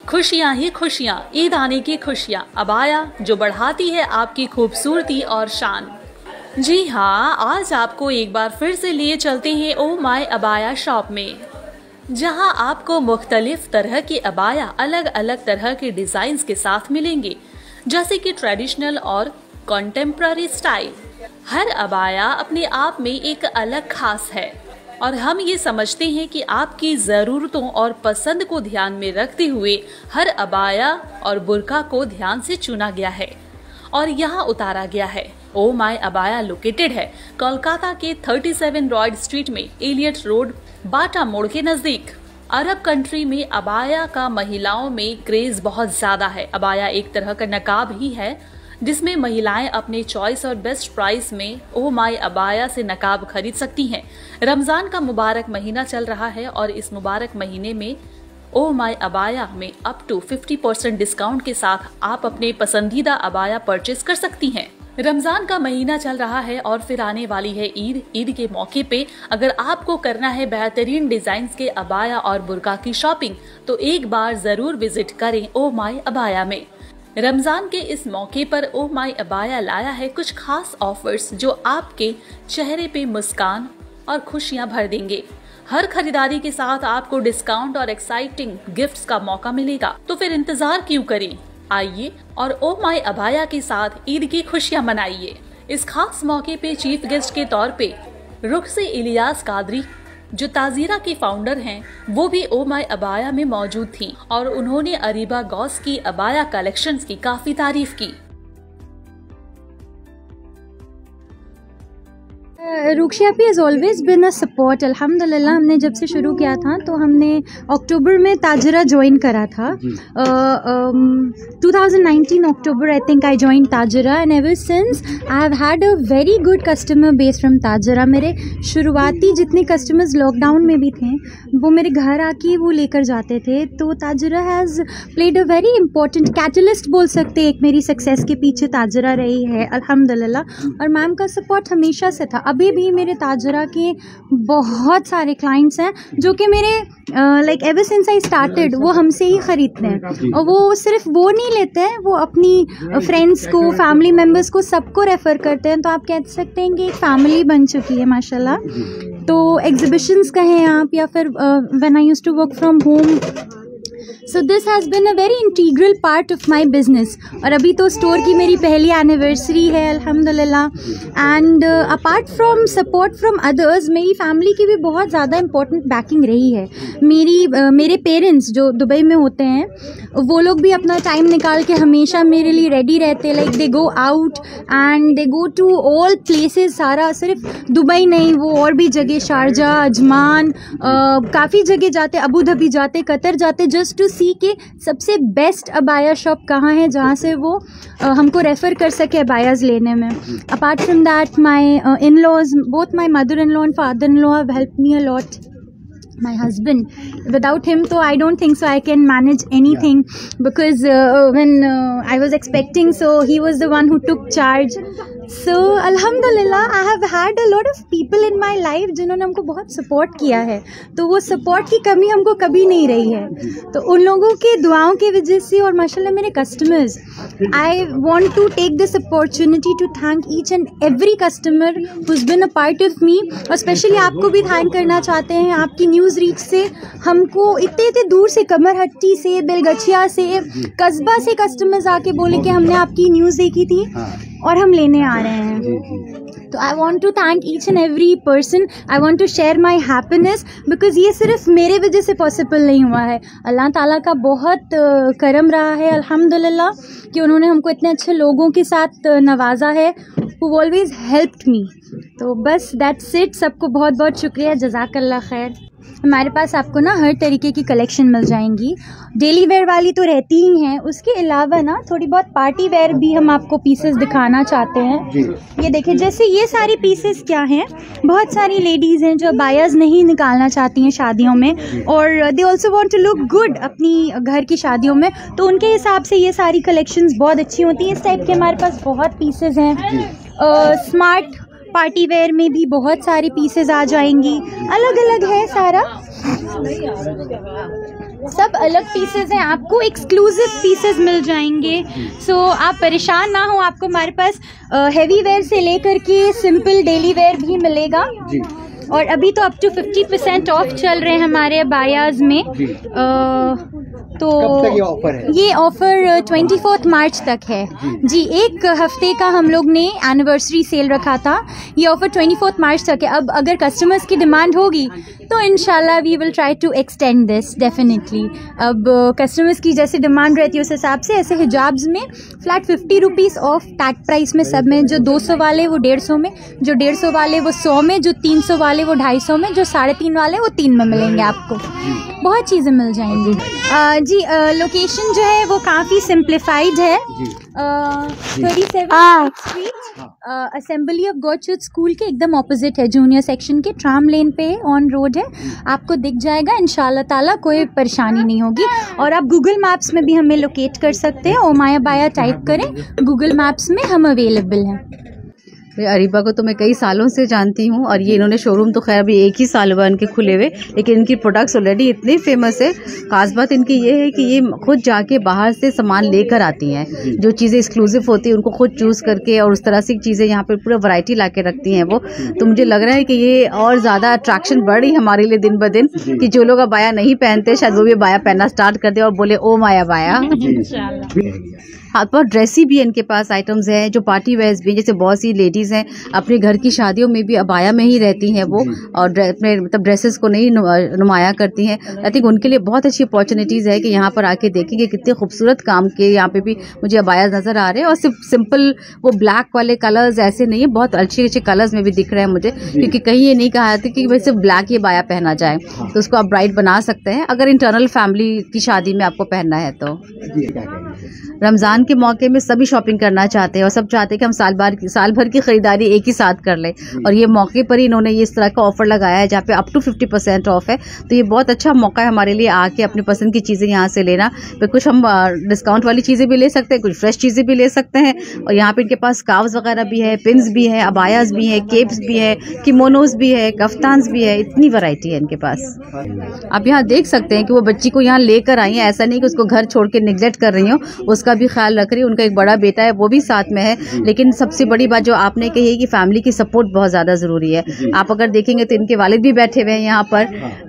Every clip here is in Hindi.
खुशियाँ ही खुशियाँ, ईद आने की खुशियाँ, अबाया जो बढ़ाती है आपकी खूबसूरती और शान। जी हाँ, आज आपको एक बार फिर से लिए चलते हैं ओ माय अबाया शॉप में, जहाँ आपको मुख्तलिफ तरह के अबाया अलग अलग तरह के डिजाइन के साथ मिलेंगे, जैसे कि ट्रेडिशनल और कॉन्टेम्प्ररी स्टाइल। हर अबाया अपने आप में एक अलग खास है और हम ये समझते हैं कि आपकी ज़रूरतों और पसंद को ध्यान में रखते हुए हर अबाया और बुर्का को ध्यान से चुना गया है और यहाँ उतारा गया है। ओ माय अबाया लोकेटेड है कोलकाता के 37 रॉयड स्ट्रीट में, एलियट रोड, बाटा मोड़ के नजदीक। अरब कंट्री में अबाया का महिलाओं में क्रेज बहुत ज्यादा है। अबाया एक तरह का नकाब ही है जिसमें महिलाएं अपने चॉइस और बेस्ट प्राइस में ओ माय अबाया से नकाब खरीद सकती हैं। रमजान का मुबारक महीना चल रहा है और इस मुबारक महीने में ओ माय अबाया में अप टू 50% डिस्काउंट के साथ आप अपने पसंदीदा अबाया परचेज कर सकती हैं। रमजान का महीना चल रहा है और फिर आने वाली है ईद। ईद के मौके पे अगर आपको करना है बेहतरीन डिजाइन के अबाया और बुर्का की शॉपिंग, तो एक बार जरूर विजिट करें ओ माय अबाया में। रमजान के इस मौके पर ओ माय अबाया लाया है कुछ खास ऑफर्स जो आपके चेहरे पे मुस्कान और खुशियां भर देंगे। हर खरीदारी के साथ आपको डिस्काउंट और एक्साइटिंग गिफ्ट्स का मौका मिलेगा, तो फिर इंतजार क्यों करें, आइए और ओ माय अबाया के साथ ईद की खुशियां मनाइए। इस खास मौके पे चीफ गेस्ट के तौर पे रुखसे इलियास कादरी, जो ताजीरा की फाउंडर हैं, वो भी ओ माय अबाया में मौजूद थी और उन्होंने अरीबा गौस की अबाया कलेक्शंस की काफी तारीफ की। रुखिया पे has always been a support. अल्हम्दुलिल्लाह हमने जब से शुरू किया था तो हमने अक्टूबर में ताजरा ज्वाइन करा था। 2019 October I think I join Tajra and ever since I have had a very good customer base from Tajra. मेरे शुरुआती जितने कस्टमर्स लॉकडाउन में भी थे वो मेरे घर आके वो लेकर जाते थे, तो Tajra has played a very important catalyst बोल सकते, एक मेरी सक्सेस के पीछे ताजरा रही है अल्हम्दुलिल्लाह। और मैम का सपोर्ट हमेशा से था। अभी भी मेरे ताजरा के बहुत सारे क्लाइंट्स हैं जो कि मेरे like ever since I started वो हमसे ही ख़रीदते हैं, और वो सिर्फ वो नहीं लेते हैं, वो अपनी फ्रेंड्स को, फैमिली मेम्बर्स को, सबको रेफ़र करते हैं। तो आप कह सकते हैं कि एक फैमिली बन चुकी है माशाल्लाह। तो एग्जिबिशंस कहें आप या फिर when I used to work from home, so this has been a very integral part of my business. और अभी तो स्टोर की मेरी पहली एनिवर्सरी है अल्हम्दुलिल्लाह। And apart from support from others, मेरी फैमिली की भी बहुत ज़्यादा इंपॉर्टेंट बैकिंग रही है। मेरे पेरेंट्स जो दुबई में होते हैं वो लोग भी अपना टाइम निकाल के हमेशा मेरे लिए रेडी रहते, like they go out and they go to all places. सारा सिर्फ दुबई नहीं, वो और भी जगह, शारजा, अजमान, काफ़ी जगह जाते, अबू धाबी जाते, कतर जाते, जस्ट टू सी के सबसे बेस्ट अबाया शॉप कहाँ है जहाँ से वो हमको रेफ़र कर सके अबायाज लेने में। Apart from that my in-laws, both my mother in law and father in law have helped me a lot. My husband, without him so I don't think so I can manage anything, because when I was expecting, so he was the one who took charge. So alhamdulillah I have had a lot of people in my life जिन्होंने हमको बहुत सपोर्ट किया है, तो वो सपोर्ट की कमी हमको कभी नहीं रही है। तो उन लोगों के दुआओं की वजह से और माशाल्लाह मेरे customers, I want to take this opportunity to thank each and every customer who's been a part of me. और स्पेशली आपको भी थैंक करना चाहते हैं। आपकी न्यूज़ रीच से हमको इतने दूर से, कमरहट्टी से, बेलगछिया से, कस्बा से कस्टमर्स आके बोले कि हमने आपकी न्यूज़ देखी थी और हम लेने आ रहे हैं। तो I want to thank each and every person. I want to share my happiness, because ये सिर्फ मेरे वजह से पॉसिबल नहीं हुआ है। अल्लाह ताला का बहुत करम रहा है अल्हम्दुलिल्लाह कि उन्होंने हमको इतने अच्छे लोगों के साथ नवाजा है, हु ऑलवेज हेल्प्ड मी। तो बस दैट्स इट। सबको बहुत बहुत शुक्रिया, जज़ाकल्लाह खैर। हमारे पास आपको ना हर तरीके की कलेक्शन मिल जाएंगी। डेली वेयर वाली तो रहती ही हैं, उसके अलावा ना थोड़ी बहुत पार्टी वेयर भी हम आपको पीसेस दिखाना चाहते हैं। ये देखिए, जैसे ये सारी पीसेस क्या हैं, बहुत सारी लेडीज़ हैं जो अबायाज नहीं निकालना चाहती हैं शादियों में, और they also want to look good अपनी घर की शादियों में, तो उनके हिसाब से ये सारी कलेक्शंस बहुत अच्छी होती हैं। इस टाइप के हमारे पास बहुत पीसेस हैं। स्मार्ट पार्टी वेयर में भी बहुत सारी पीसेस आ जाएंगी, अलग अलग है सारा। सब अलग पीसेस हैं, आपको एक्सक्लूसिव पीसेस मिल जाएंगे। सो आप परेशान ना हो, आपको हमारे पास हैवी वेयर से लेकर के सिंपल डेली वेयर भी मिलेगा। और अभी तो अप टू 50% ऑफ चल रहे हैं हमारे अबायाज में। तो कब तक ये ऑफर है? ये ऑफर 24 मार्च तक है जी। एक हफ्ते का हम लोग ने एनिवर्सरी सेल रखा था, ये ऑफर 24 मार्च तक है। अब अगर कस्टमर्स की डिमांड होगी तो इंशाल्लाह we will try to extend this definitely. अब कस्टमर्स की जैसे डिमांड रहती है उस हिसाब से। ऐसे हिजाब्स में flat 50 rupees of tag price में सब में, जो 200 वाले वो 150 में, जो 150 वाले वो 100 में, जो 300 वाले वो 250 में, जो 350 वाले वो 3 में मिलेंगे आपको। बहुत चीज़ें मिल जाएंगी जी। लोकेशन जो है वो काफ़ी सिंप्लीफाइड है। 37 street assembly of God church school के एकदम ऑपोजिट है, जूनियर सेक्शन के, ट्राम लेन पे ऑन रोड है। आपको दिख जाएगा इंशाल्लाह ताला, कोई परेशानी नहीं होगी। और आप गूगल मैप्स में भी हमें लोकेट कर सकते हैं। ओ माय अबाया टाइप करें गूगल मैप्स में, हम अवेलेबल हैं। अरीबा को तो मैं कई सालों से जानती हूँ, और ये इन्होंने शोरूम तो खैर अभी एक ही साल हुआ इनके खुले हुए, लेकिन इनकी प्रोडक्ट्स ऑलरेडी इतने फेमस है। खास बात इनकी ये है कि ये खुद जाके बाहर से सामान लेकर आती हैं, जो चीज़ें एक्सक्लूसिव होती है उनको खुद चूज़ करके, और उस तरह से चीज़ें यहाँ पर पूरा वैरायटी ला के रखती हैं वो। तो मुझे लग रहा है कि ये और ज़्यादा अट्रैक्शन बढ़ रही हमारे लिए दिन ब दिन, कि जो लोग अबाया नहीं पहनते शायद वो भी अबाया पहनना स्टार्ट कर दे और बोले ओ माय अबाया। हाँ, बहुत ड्रेसी भी इनके पास आइटम्स हैं, जो पार्टी वेयर्स भी, जैसे बहुत सी लेडीज़ हैं अपने घर की शादियों में भी अबाया में ही रहती हैं वो, और अपने मतलब ड्रेसेस को नहीं नुमाया करती हैं। आई थिंक उनके लिए बहुत अच्छी अपॉर्चुनिटीज़ है कि यहाँ पर आके देखेंगे कितने खूबसूरत काम के यहाँ पे भी मुझे अबाया नज़र आ रहे हैं। और सिर्फ सिंपल वो ब्लैक वाले कलर्स ऐसे नहीं है, बहुत अच्छे अच्छे कलर्स में भी दिख रहे हैं मुझे, क्योंकि कहीं ये नहीं कहा था कि भाई सिर्फ ब्लैक ही अबाया पहना जाए, तो उसको आप ब्राइट बना सकते हैं अगर इंटरनल फैमिली की शादी में आपको पहनना है तो। रमज़ान के मौके में सभी शॉपिंग करना चाहते हैं, और सब चाहते हैं कि हम साल भर की खरीदारी एक ही साथ कर लें, और ये मौके पर ही इन्होंने ये इस तरह का ऑफर लगाया है जहाँ पे अप टू 50% ऑफ है। तो ये बहुत अच्छा मौका है हमारे लिए आके अपनी पसंद की चीज़ें यहाँ से लेना। फिर कुछ हम डिस्काउंट वाली चीज़ें भी ले सकते हैं, कुछ फ्रेश चीज़ें भी ले सकते हैं। और यहाँ पे इनके पास स्कार्व्स वगैरह भी है, पिन्स भी है, अबायाज भी है, केप्स भी है, किमोनोज भी है, कफ्तान्स भी है, इतनी वैरायटी है इनके पास। आप यहाँ देख सकते हैं कि वो बच्ची को यहाँ लेकर आई है, ऐसा नहीं कि उसको घर छोड़ के निगलेक्ट कर रही हो, उसका भी ख्याल रख रही है। उनका एक बड़ा बेटा है वो भी साथ में है, लेकिन सबसे बड़ी बात जो आपने कही है कि फैमिली की सपोर्ट बहुत ज़्यादा ज़रूरी है। आप अगर देखेंगे तो इनके वालिद भी बैठे हुए हैं यहाँ पर,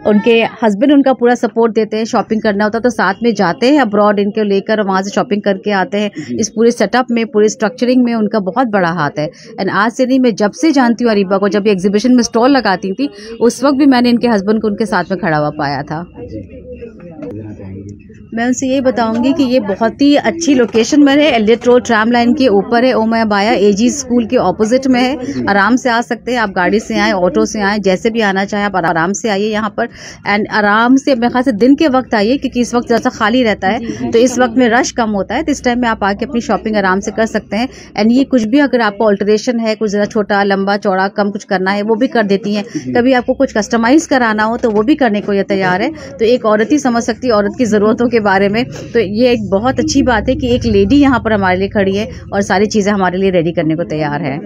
उनके हस्बैंड उनका पूरा सपोर्ट देते हैं। शॉपिंग करना होता तो साथ में जाते हैं अब्रॉड, इनको लेकर वहाँ से शॉपिंग करके आते हैं। इस पूरे सेटअप में, पूरे स्ट्रक्चरिंग में उनका बहुत बड़ा हाथ है। एंड आज से नहीं, मैं जब से जानती हूँ अरीबा को, जब ये एग्जीबिशन में स्टॉल लगाती थी उस वक्त भी मैंने इनके हस्बैंड को उनके साथ में खड़ा हुआ पाया था। मैं उनसे यही बताऊंगी कि ये बहुत ही अच्छी लोकेशन में है, एलियट रोड ट्राम लाइन के ऊपर है। Oh my abaya AG school के ऑपोजिट में है। आराम से आ सकते हैं आप, गाड़ी से आए, ऑटो से आए, जैसे भी आना चाहें आप आराम से आइए यहाँ पर। एंड आराम से मेरे ख्याल से दिन के वक्त आइए, क्योंकि इस वक्त जैसा खाली रहता है तो इस वक्त में रश कम होता है, तो इस टाइम में आप आके अपनी शॉपिंग आराम से कर सकते हैं। एंड ये कुछ भी अगर आपको ऑल्टरेशन है, कुछ ज़रा छोटा लंबा चौड़ा कम कुछ करना है वो भी कर देती हैं। कभी आपको कुछ कस्टमाइज कराना हो तो वो भी करने को ये तैयार है। तो एक औरत ही समझ सकती है औरत की ज़रूरतों के बारे में। तो ये एक बहुत अच्छी बात है कि एक लेडी यहाँ पर हमारे लिए खड़ी है और सारी चीज़ें हमारे लिए रेडी करने को तैयार है।